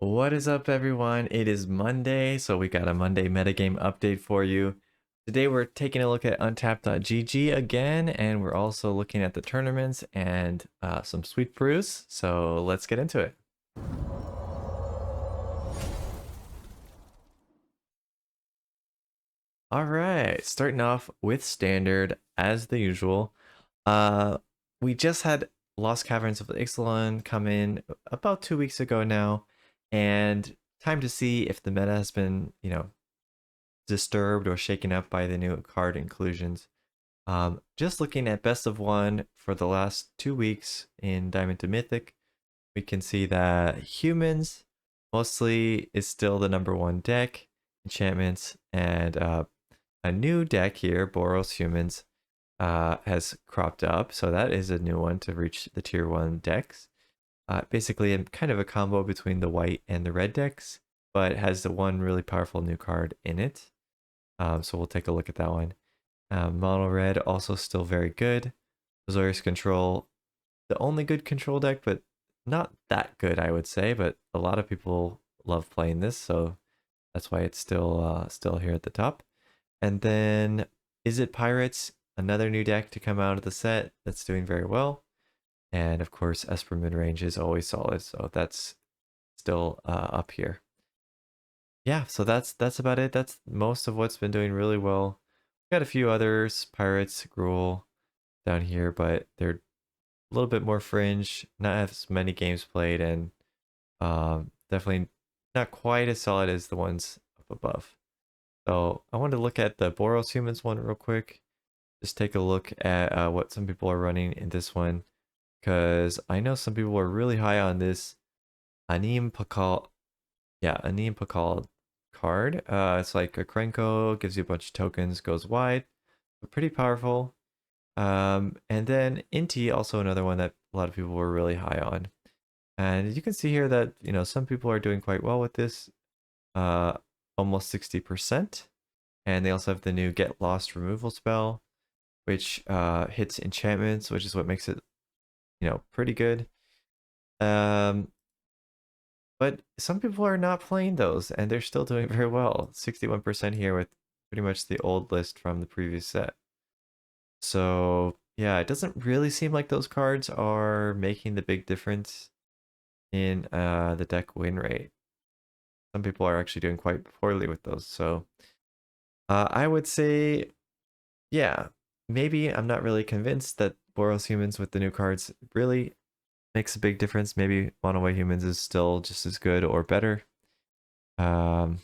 What is up, everyone? It is Monday, so we got a Monday metagame update for you. Today we're taking a look at Untapped.gg again, and we're also looking at the tournaments and some sweet brews. So let's get into it. All right, starting off with Standard as the usual. Uh, we just had Lost Caverns of Ixalan come in about 2 weeks ago now, and time to see if the meta has been, disturbed or shaken up by the new card inclusions. Just looking at best of one for the last 2 weeks in Diamond to Mythic, we can see that humans mostly is still the #1 deck, enchantments, and a new deck here, Boros Humans, has cropped up. So that is a new one to reach the tier 1 decks. Basically, kind of a combo between the white and the red decks, but has the one really powerful new card in it. So we'll take a look at that one. Mono red also still very good. Azorius Control, the only good control deck, but not that good, I would say. But a lot of people love playing this, so that's why it's still here at the top. And then Is It Pirates, another new deck to come out of the set that's doing very well. And of course, Esper Midrange is always solid, so that's still up here. Yeah, so that's about it. That's most of what's been doing really well. Got a few others, Pirates, Gruul down here, but they're a little bit more fringe, not as many games played, and definitely not quite as solid as the ones up above. So I wanted to look at the Boros Humans one real quick. Just take a look at what some people are running in this one, because I know some people are really high on this Anim Pakal. Yeah, Anim Pakal card. It's like a Krenko, gives you a bunch of tokens, goes wide, but pretty powerful. And then Inti, also another one that a lot of people were really high on. And you can see here that, some people are doing quite well with this, almost 60%. And they also have the new Get Lost removal spell, which hits enchantments, which is what makes it, pretty good. But some people are not playing those, and they're still doing very well. 61% here with pretty much the old list from the previous set. So yeah, it doesn't really seem like those cards are making the big difference in the deck win rate. Some people are actually doing quite poorly with those. So I would say, yeah, maybe I'm not really convinced that Boros Humans with the new cards really makes a big difference. Maybe Mono White Humans is still just as good or better. Um,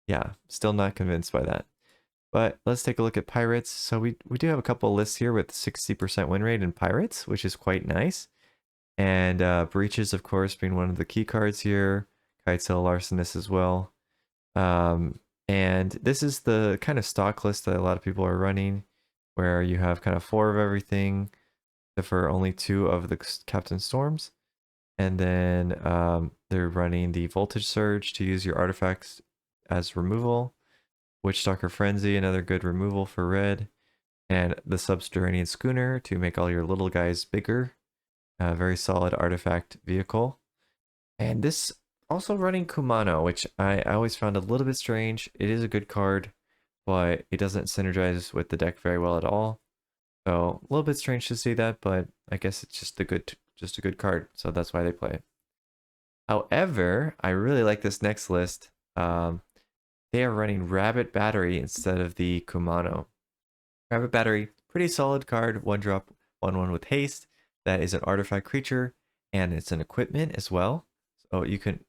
yeah, still not convinced by that. But let's take a look at Pirates. So we do have a couple lists here with 60% win rate in Pirates, which is quite nice. And Breaches, of course, being one of the key cards here. Kitesail Larcenist as well. And this is the kind of stock list that a lot of people are running, where you have kind of 4 of everything, except for only 2 of the Captain Storms. And then they're running the Voltage Surge to use your artifacts as removal. Witchstalker Frenzy, another good removal for red. And the Subterranean Schooner to make all your little guys bigger. A very solid artifact vehicle. And this also running Kumano, which I always found a little bit strange. It is a good card, but it doesn't synergize with the deck very well at all. So a little bit strange to see that, but I guess it's just a good card. So that's why they play it. However, I really like this next list. They are running Rabbit Battery instead of the Kumano. Rabbit Battery, pretty solid card, 1-drop, 1/1 with haste. That is an artifact creature, and it's an equipment as well. So you can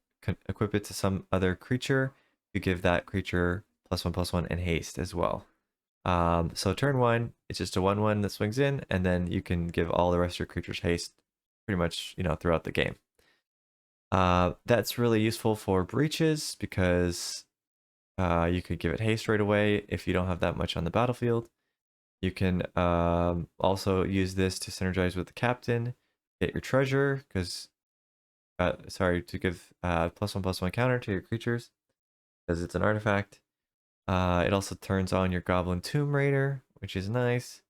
equip it to some other creature. You give that creature +1/+1 and haste as well. So turn 1, it's just a 1/1 that swings in, and then you can give all the rest of your creatures haste pretty much, throughout the game. That's really useful for breaches because you could give it haste right away if you don't have that much on the battlefield. You can also use this to synergize with the captain, get your treasure, because to give +1/+1 counter to your creatures, because it's an artifact. It also turns on your Goblin Tomb Raider, which is nice.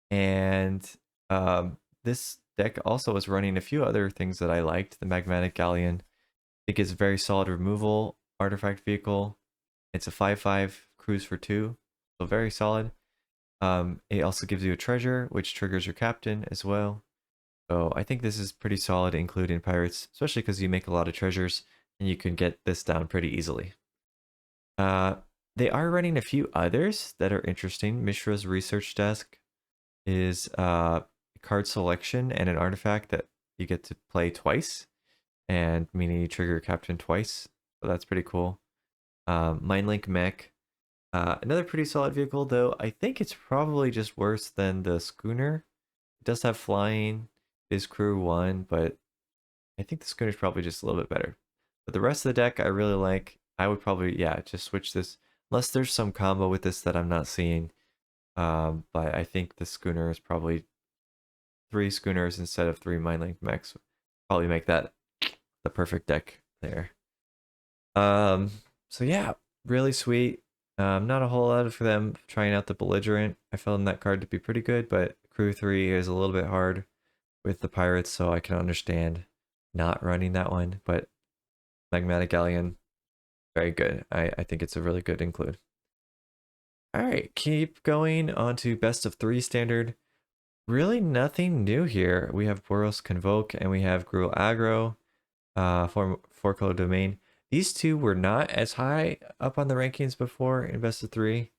And this deck also was running a few other things that I liked. The Magmatic Galleon think it's a very solid removal artifact vehicle. It's a 5/5 cruise for 2, so very solid. It also gives you a treasure, which triggers your captain as well. So I think this is pretty solid to include in Pirates, especially because you make a lot of treasures and you can get this down pretty easily. Uh, they are running a few others that are interesting. Mishra's research desk is card selection and an artifact that you get to play twice, and meaning you trigger your captain twice. So that's pretty cool. Mindlink Mech, another pretty solid vehicle, though I think it's probably just worse than the Schooner. It does have flying, is crew 1, but I think the Schooner's probably just a little bit better. But the rest of the deck I really like. I would probably, yeah, just switch this. Unless there's some combo with this that I'm not seeing. But I think the Schooner is probably 3 Schooners instead of 3 Mindlink Mechs. Probably make that the perfect deck there. So yeah, really sweet. Not a whole lot for them trying out the Belligerent. I found that card to be pretty good, but Crew 3 is a little bit hard with the Pirates, so I can understand not running that one. But Magmatic Galleon, very good. I think it's a really good include. All right, keep going on to best of 3 standard. Really nothing new here. We have Boros Convoke and we have Gruul Aggro, four color domain. These two were not as high up on the rankings before in best of 3.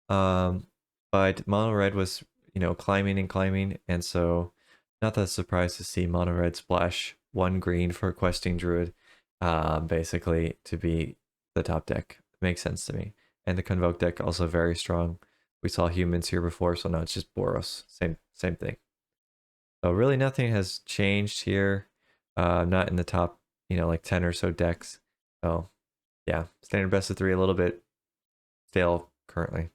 But Mono Red was, climbing and climbing, and so not that surprised to see Mono Red splash 1 green for Questing Druid, basically to be the top deck. Makes sense to me. And the Convoke deck also very strong. We saw humans here before, so now it's just Boros. Same thing. So really nothing has changed here. Not in the top, like 10 or so decks. So yeah, standard best of 3, a little bit stale currently.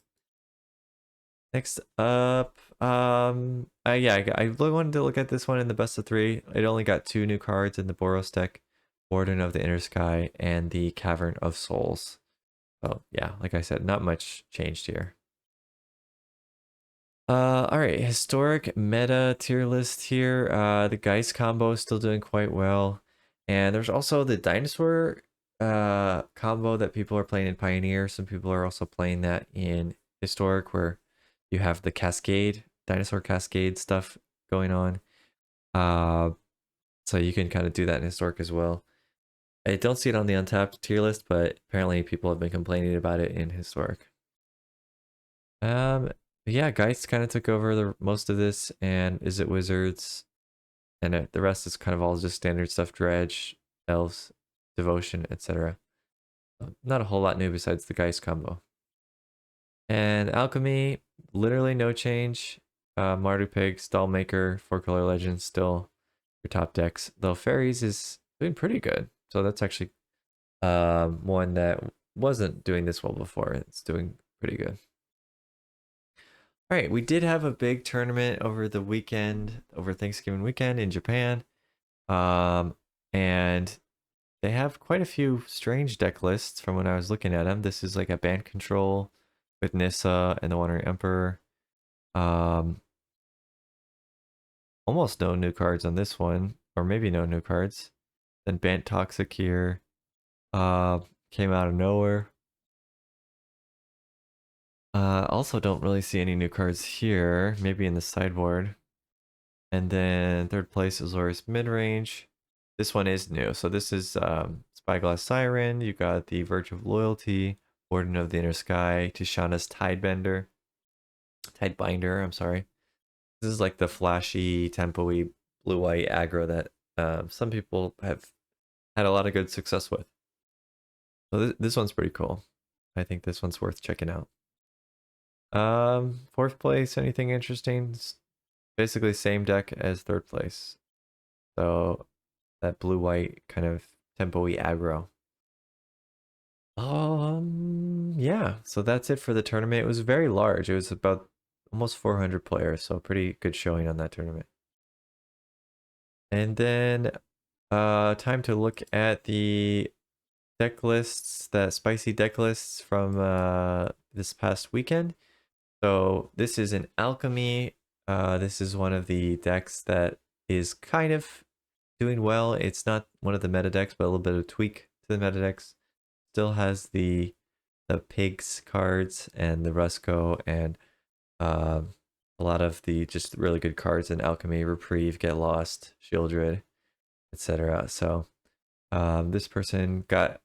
Next up, yeah, I really wanted to look at this one in the best of 3. It only got 2 new cards in the Boros deck, Warden of the Inner Sky and the Cavern of Souls. So yeah, like I said, not much changed here. All right, historic meta tier list here. The Geist combo is still doing quite well, and there's also the dinosaur combo that people are playing in Pioneer. Some people are also playing that in historic, where you have the Cascade dinosaur Cascade stuff going on. So you can kind of do that in historic as well. I don't see it on the Untapped tier list, but apparently people have been complaining about it in historic. Yeah, Geist kind of took over the most of this, and Is It Wizards, and the rest is kind of all just standard stuff: Dredge, Elves, Devotion, etc. Not a whole lot new besides the Geist combo. And Alchemy, literally no change. Mardu Pig, Stallmaker, 4-color Legends still your top decks. Though Fairies is doing pretty good, so that's actually one that wasn't doing this well before. It's doing pretty good. All right, we did have a big tournament over the weekend, over Thanksgiving weekend in Japan. And they have quite a few strange deck lists from when I was looking at them. This is like a band control with Nissa and the Wandering Emperor. Almost no new cards on this one, or maybe no new cards. Then Bant Toxic here. Came out of nowhere. Also don't really see any new cards here, maybe in the sideboard. And then third place is Loris Midrange. This one is new. So this is Spyglass Siren. You got the Verge of Loyalty, Warden of the Inner Sky, Tishana's Tidebender. Tidebinder, I'm sorry. This is like the flashy, tempo-y, blue-white aggro that some people have had a lot of good success with. So this one's pretty cool. I think this one's worth checking out. Fourth place, anything interesting? Basically same deck as third place. So that blue-white kind of tempo-y aggro. Yeah, so that's it for the tournament. It was very large. It was about almost 400 players, so pretty good showing on that tournament. And then time to look at the deck lists, the spicy deck lists from this past weekend. So this is an Alchemy. This is one of the decks that is kind of doing well. It's not one of the meta decks, but a little bit of tweak to the meta decks. Still has the pigs cards and the Rusco and a lot of the just really good cards in Alchemy, Reprieve, Get Lost, Shieldred, etc. So this person got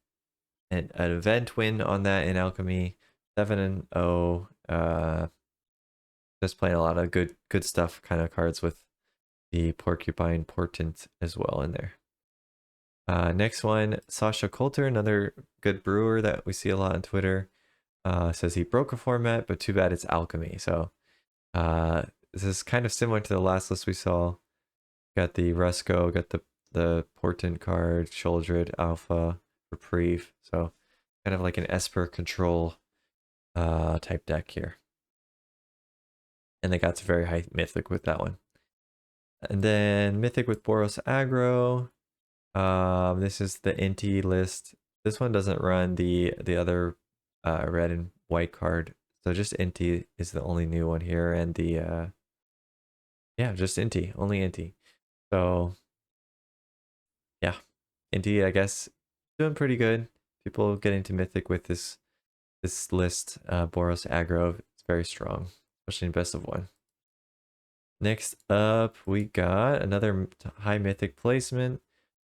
an event win on that in Alchemy, 7-0. Just playing a lot of good stuff kind of cards with the Porcupine Portent as well in there. Next one, Sasha Coulter, another good brewer that we see a lot on Twitter. Says he broke a format, but too bad it's Alchemy. So this is kind of similar to the last list we saw. Got the Rusco, got the Portent card, Shieldred, Alpha, Reprieve. So kind of like an Esper control type deck here. And they got to very high Mythic with that one. And then Mythic with Boros Aggro. This is the Inti list. This one doesn't run the other red and white card. So just Inti is the only new one here. And the, yeah, just Inti, only Inti. So yeah, Inti, I guess, doing pretty good. People getting to Mythic with this list. Boros Aggro, it's very strong, especially in best of one. Next up, we got another high Mythic placement.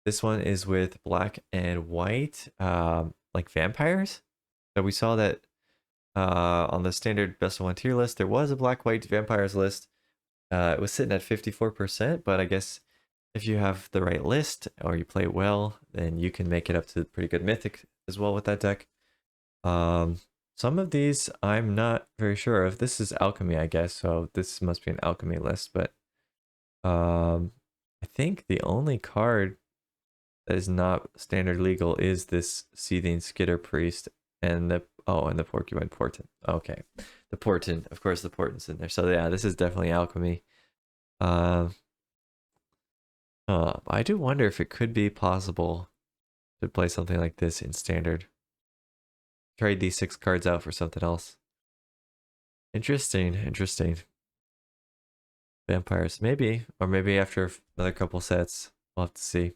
This one is with black and white, like vampires. So we saw that on the standard best of one tier list, there was a black-white vampires list. It was sitting at 54%, but I guess if you have the right list or you play well, then you can make it up to pretty good Mythic as well with that deck. Some of these I'm not very sure of. This is Alchemy, I guess, so this must be an Alchemy list, but I think the only card that is not standard legal is this Seething Skitter Priest and the Porcupine Portent. Okay, the Portent, of course, the Portent's in there. So yeah, this is definitely Alchemy. I do wonder if it could be possible to play something like this in standard. Trade these 6 cards out for something else. Interesting. Vampires, maybe, or maybe after another couple sets, we'll have to see.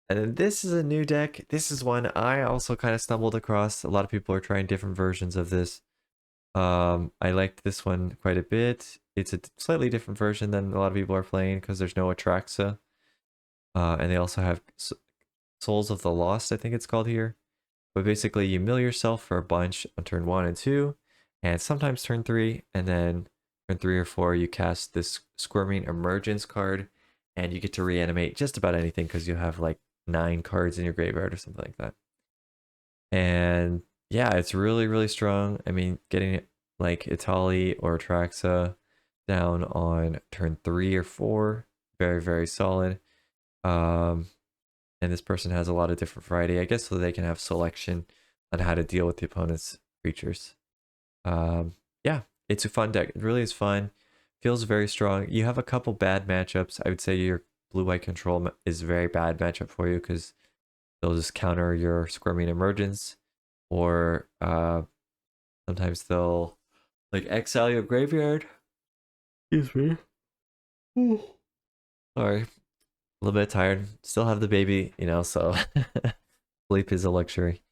And then this is a new deck. This is one I also kind of stumbled across. A lot of people are trying different versions of this. I liked this one quite a bit. It's a slightly different version than a lot of people are playing because there's no Atraxa. And they also have Souls of the Lost, I think it's called here. But basically you mill yourself for a bunch on turn 1 and 2, and sometimes turn 3, and then turn 3 or 4 you cast this Squirming Emergence card, and you get to reanimate just about anything because you have like 9 cards in your graveyard or something like that. And yeah, it's really strong. I mean, getting it like Itali or Atraxa down on turn 3 or 4, very solid. And this person has a lot of different variety, I guess, so they can have selection on how to deal with the opponent's creatures. Yeah, it's a fun deck. It really is fun. Feels very strong. You have a couple bad matchups. I would say your blue-white control is a very bad matchup for you because they'll just counter your Squirming Emergence, or sometimes they'll like exile your graveyard. Excuse me. Sorry. A little bit tired, still have the baby, you know, so sleep is a luxury.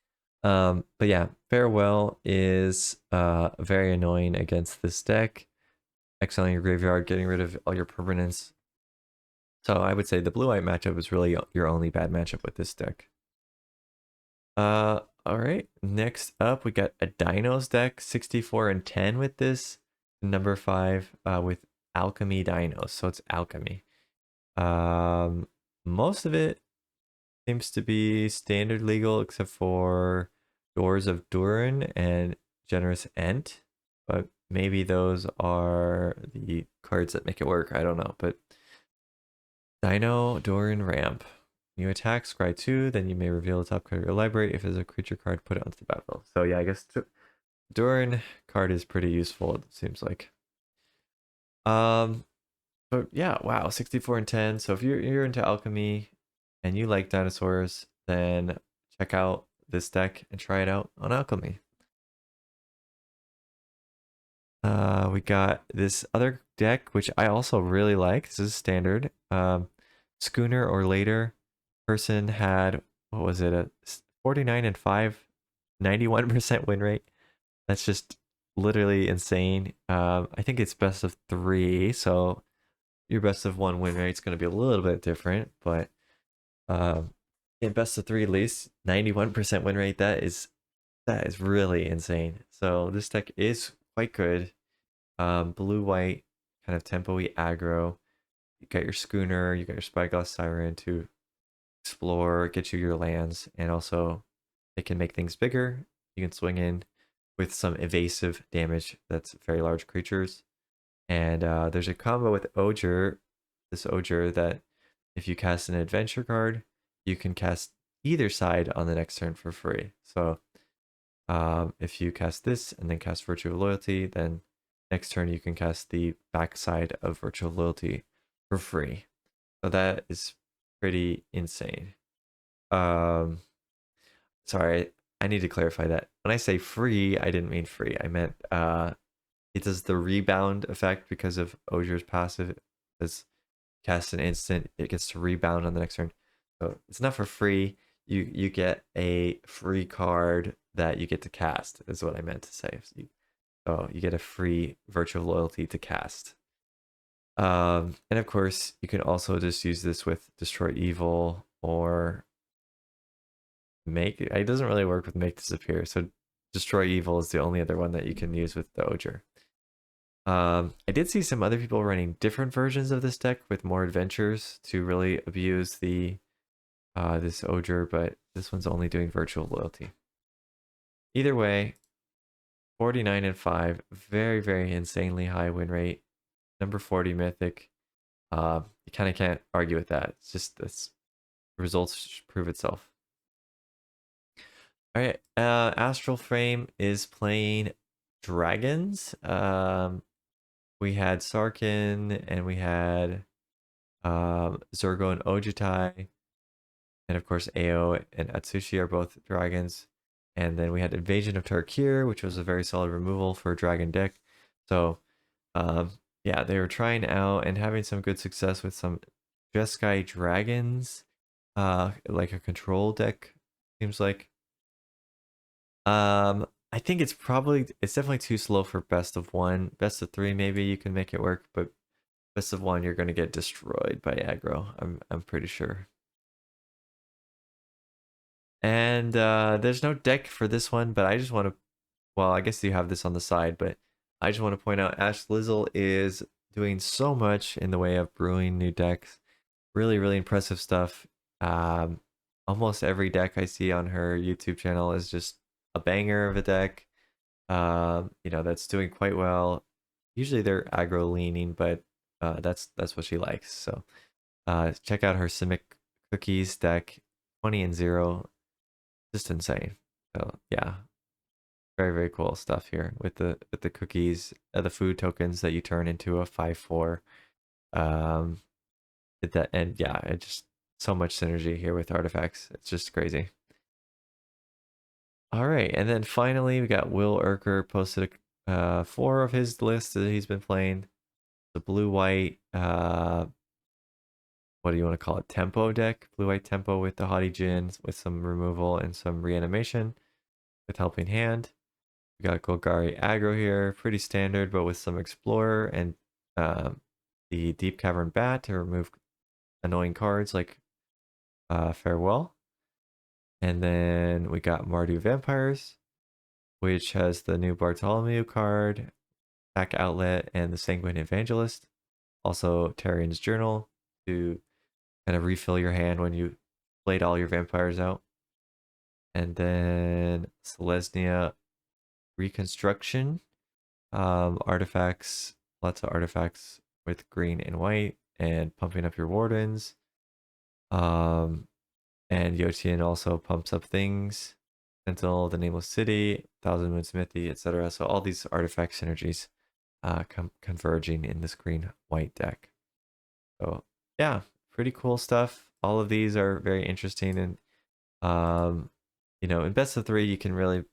But yeah, Farewell is very annoying against this deck. Exiling your graveyard, getting rid of all your permanents. So I would say the blue-white matchup is really your only bad matchup with this deck. All right, next up we got a Dinos deck, 64 and 10 with this, number 5 with Alchemy Dinos. So it's Alchemy. Most of it seems to be standard legal except for Doors of Durin and Generous Ent, but maybe those are the cards that make it work. I don't know, but Dino Durin Ramp. You attack, scry 2, then you may reveal the top card of your library. If there's a creature card, put it onto the battlefield. So yeah, I guess Durin card is pretty useful, it seems like. But yeah, wow, 64 and 10. So if you're into Alchemy and you like dinosaurs, then check out this deck and try it out on Alchemy. We got this other deck, which I also really like. This is standard. schooner or later person had, what was it, a 49 and 5, 91% win rate. That's just literally insane. I think it's best of 3, so your best of 1 win rate is going to be a little bit different, but in best of 3 at least, 91% win rate. That is really insane. So this deck is quite good. Blue white, kind of tempo-y aggro. You got your schooner, you got your Spyglass Siren to explore, get you your lands, and also it can make things bigger. You can swing in with some evasive damage that's very large creatures. And there's a combo with Ogre, this Ogre, that if you cast an adventure card, you can cast either side on the next turn for free. So if you cast this and then cast Virtue of Loyalty, then next turn you can cast the backside of Virtue of Loyalty for free. So that is pretty insane. Sorry, I need to clarify that. When I say free, I didn't mean free. I meant it does the rebound effect because of Ogre's passive. It's cast an instant, it gets to rebound on the next turn. So it's not for free. You get a free card that you get to cast, is what I meant to say. So you get a free Virtue of Loyalty to cast. And of course, you can also just use this with Destroy Evil or make. It doesn't really work with Make Disappear. So Destroy Evil is the only other one that you can use with the Ogre. I did see some other people running different versions of this deck with more adventures to really abuse the this Ogre, but this one's only doing Virtual Loyalty. Either way, 49 and 5, very, very insanely high win rate. Number 40 Mythic. You kind of can't argue with that. It's just this results prove itself. All right, Astralframe is playing dragons. We had Sarkin and we had Zurgo and Ojutai. And of course, Ao and Atsushi are both dragons. And then we had Invasion of Tarkir, which was a very solid removal for a dragon deck. So, yeah, they were trying out and having some good success with some Jeskai dragons, like a control deck, seems like. I think it's definitely too slow for best of 1. Best of 3, maybe you can make it work, but best of 1, you're going to get destroyed by aggro. I'm pretty sure. And there's no deck for this one, but I just want to, well, I guess you have this on the side, but I just want to point out AshLizzle is doing so much in the way of brewing new decks. Really, really impressive stuff. Almost every deck I see on her YouTube channel is just a banger of a deck. That's doing quite well. Usually they're aggro leaning, but that's what she likes. So check out her Simic Cookies deck, 20 and 0. Just insane. So yeah, very, very cool stuff here with the cookies, the food tokens that you turn into a 5/4. And yeah, it just so much synergy here with artifacts. It's just crazy. All right, and then finally we got WillUrker posted 4 of his list that he's been playing. The blue-white, what do you want to call it? Tempo deck, blue-white tempo with the Haughty Djinn with some removal and some reanimation with Helping Hand. We got Golgari aggro here, pretty standard, but with some Explorer and the Deep Cavern Bat to remove annoying cards like Farewell. And then we got Mardu Vampires, which has the new Bartholomew card, Attack Outlet, and the Sanguine Evangelist. Also, Tarian's Journal to kind of refill your hand when you played all your vampires out. And then Selesnya Reconstruction. Artifacts, lots of artifacts with green and white, and pumping up your wardens. And Yotian also pumps up things. Sentinel, the Nameless City, Thousand Moon Smithy, etc. So all these artifact synergies converging in this green-white deck. So yeah, pretty cool stuff. All of these are very interesting, and in best of 3 you can really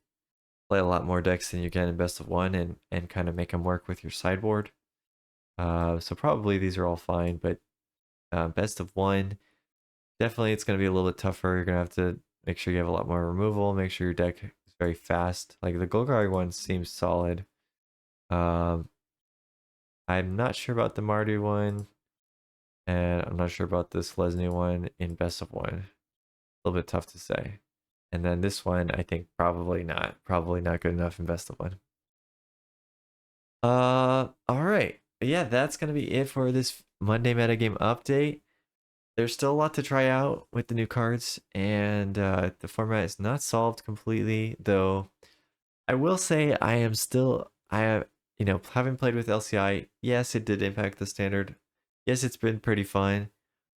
play a lot more decks than you can in best of 1 and kind of make them work with your sideboard. So probably these are all fine, but Best of one, definitely it's going to be a little bit tougher. You're going to have to make sure you have a lot more removal, make sure your deck is very fast. Like the Golgari one seems solid. Um, I'm not sure about the Mardu one, and I'm not sure about this Lesney one in best of one. A little bit tough to say. And then this one, I think probably not. Probably not good enough in best of one. All right. Yeah, that's gonna be it for this Monday metagame update. There's still a lot to try out with the new cards, and the format is not solved completely, though. I will say I have, having played with LCI, yes, it did impact the standard. Yes, it's been pretty fun,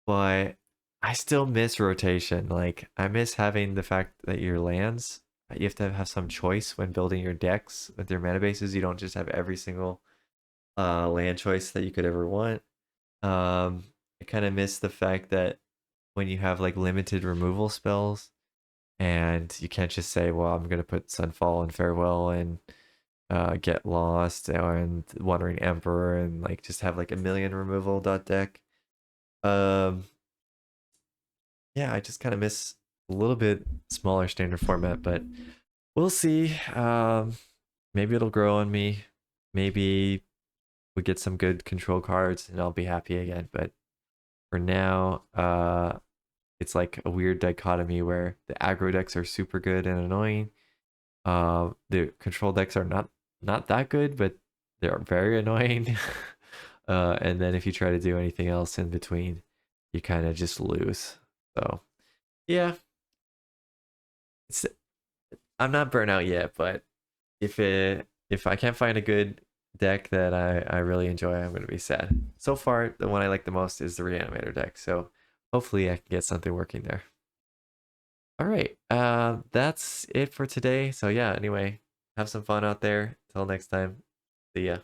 but I still miss rotation. Like, I miss having the fact that your lands, you have to have some choice when building your decks with your mana bases. You don't just have every single land choice that you could ever want. I kind of miss the fact that when you have like limited removal spells, and you can't just say, well, I'm gonna put Sunfall and Farewell and Get Lost and Wandering Emperor and like just have like a million removal dot deck. Um, yeah, I just kind of miss a little bit smaller standard format, but we'll see. Maybe it'll grow on me. Maybe we get some good control cards and I'll be happy again. But for now, it's like a weird dichotomy where the aggro decks are super good and annoying. The control decks are not that good, but they're very annoying. And then if you try to do anything else in between, you kind of just lose. So yeah, it's I'm not burnt out yet, but if I can't find a good deck that I really enjoy, I'm gonna be sad. So far, the one I like the most is the Reanimator deck. So hopefully I can get something working there. All right, that's it for today. So yeah, anyway, have some fun out there. Till next time, see ya.